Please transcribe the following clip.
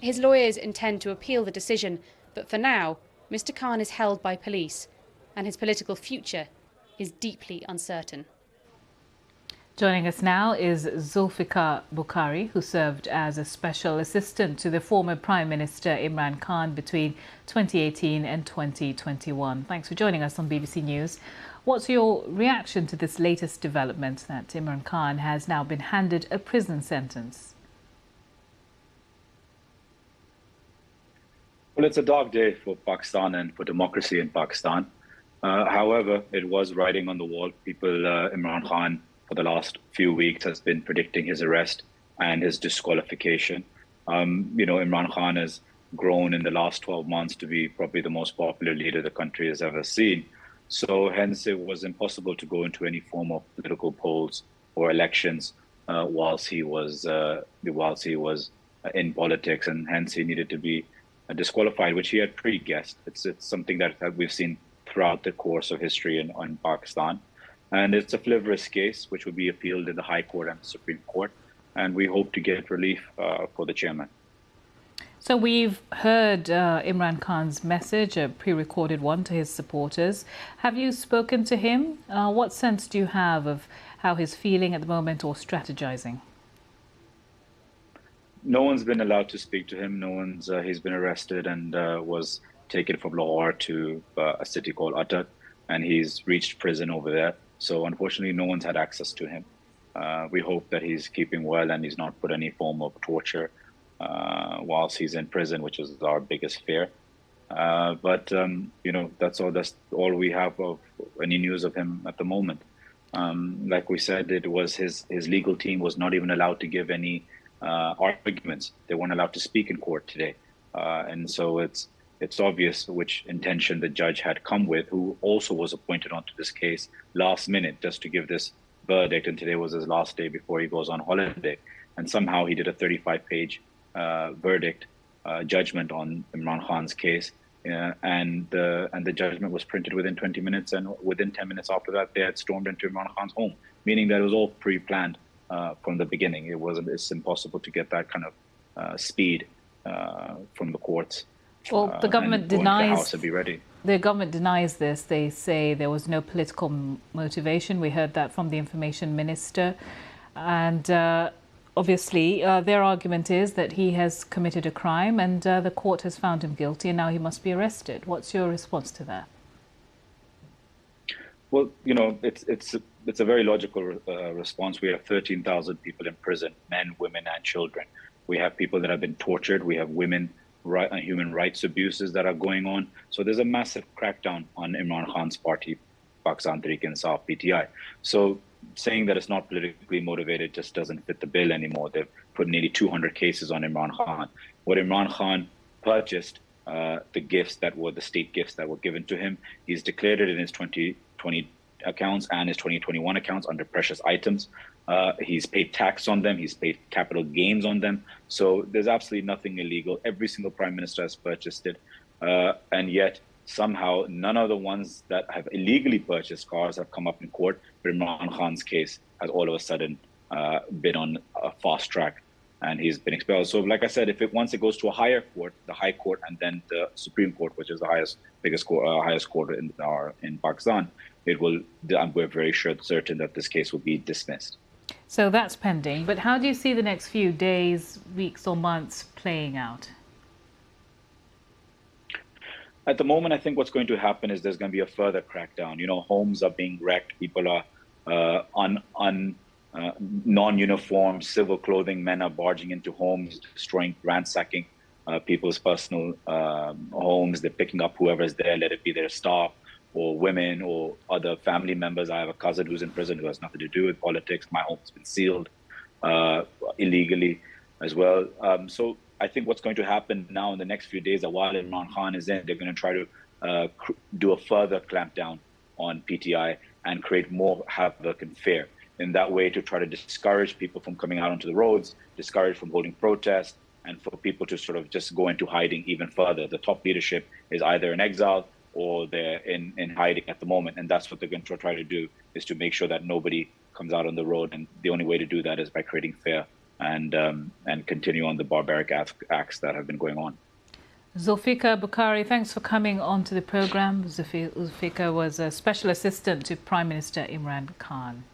His lawyers intend to appeal the decision, but for now, Mr Khan is held by police and his political future is deeply uncertain. Joining us now is Bkhari, who served as a special assistant to the former Prime Minister Imran Khan between 2018 and 2021. Thanks for joining us on BBC News. What's your reaction to this latest development that Imran Khan has now been handed a prison sentence? Well, it's a dark day for Pakistan and for democracy in Pakistan. However, it was writing on the wall. Imran Khan, for the last few weeks, has been predicting his arrest and his disqualification. Imran Khan has grown in the last 12 months to be probably the most popular leader the country has ever seen. So hence it was impossible to go into any form of political polls or elections whilst he was in politics, and hence he needed to be disqualified, which he had pre-guessed. It's something that we've seen throughout the course of history in Pakistan. And it's a frivolous case which will be appealed in the High Court and the Supreme Court. And we hope to get relief for the chairman. So we've heard Imran Khan's message, a pre-recorded one to his supporters. Have you spoken to him? What sense do you have of how he's feeling at the moment or strategizing? No one's been allowed to speak to him. He's been arrested and was taken from Lahore to a city called Attock, and he's reached prison over there. So unfortunately, no one's had access to him. We hope that he's keeping well and he's not put any form of torture whilst he's in prison, which is our biggest fear. But that's all we have of any news of him at the moment. Like we said, it was his legal team was not even allowed to give any arguments. They weren't allowed to speak in court today, and so it's obvious which intention the judge had come with, who also was appointed onto this case last minute just to give this verdict, and today was his last day before he goes on holiday, and somehow he did a 35-page verdict judgment on Imran Khan's case, and the judgment was printed within 20 minutes, and within 10 minutes after that they had stormed into Imran Khan's home, meaning that it was all pre-planned from the beginning. It's impossible to get that kind of speed from the courts. Well, the government denies. The House to be ready. The government denies this. They say there was no political motivation. We heard that from the information minister, and obviously their argument is that he has committed a crime, and the court has found him guilty, and now he must be arrested. What's your response to that? Well, it's a very logical response. We have 13,000 people in prison, men, women, and children. We have people that have been tortured. We have human rights abuses that are going on. So there's a massive crackdown on Imran Khan's party, Pakistan Tehreek-e-Insaf, PTI. So saying that it's not politically motivated just doesn't fit the bill anymore. They've put nearly 200 cases on Imran Khan. What Imran Khan purchased, the gifts that were the state gifts that were given to him, he's declared it in his 2020 accounts and his 2021 accounts under precious items. He's paid tax on them. He's paid capital gains on them. So there's absolutely nothing illegal. Every single prime minister has purchased it. And yet somehow none of the ones that have illegally purchased cars have come up in court. But Imran Khan's case has all of a sudden been on a fast track and he's been expelled. So like I said, once it goes to a higher court, the High Court, and then the Supreme Court, which is the highest court in Pakistan, we're very certain that this case will be dismissed. So that's pending. But how do you see the next few days, weeks or months playing out? At the moment, I think what's going to happen is there's going to be a further crackdown. Homes are being wrecked. People are non-uniform, civil clothing. Men are barging into homes, destroying, ransacking people's personal homes. They're picking up whoever's there, let it be their staff or women or other family members. I have a cousin who's in prison who has nothing to do with politics. My home's been sealed illegally as well. So I think what's going to happen now in the next few days, while Imran Khan is in, they're going to try to do a further clampdown on PTI and create more havoc and fear. In that way, to try to discourage people from coming out onto the roads, discourage from holding protests, and for people to sort of just go into hiding even further. The top leadership is either in exile or they're in hiding at the moment. And that's what they're going to try to do, is to make sure that nobody comes out on the road. And the only way to do that is by creating fear and continue on the barbaric acts that have been going on. Zulfikar Bukhari, thanks for coming on to the program. Zulfikar was a special assistant to Prime Minister Imran Khan.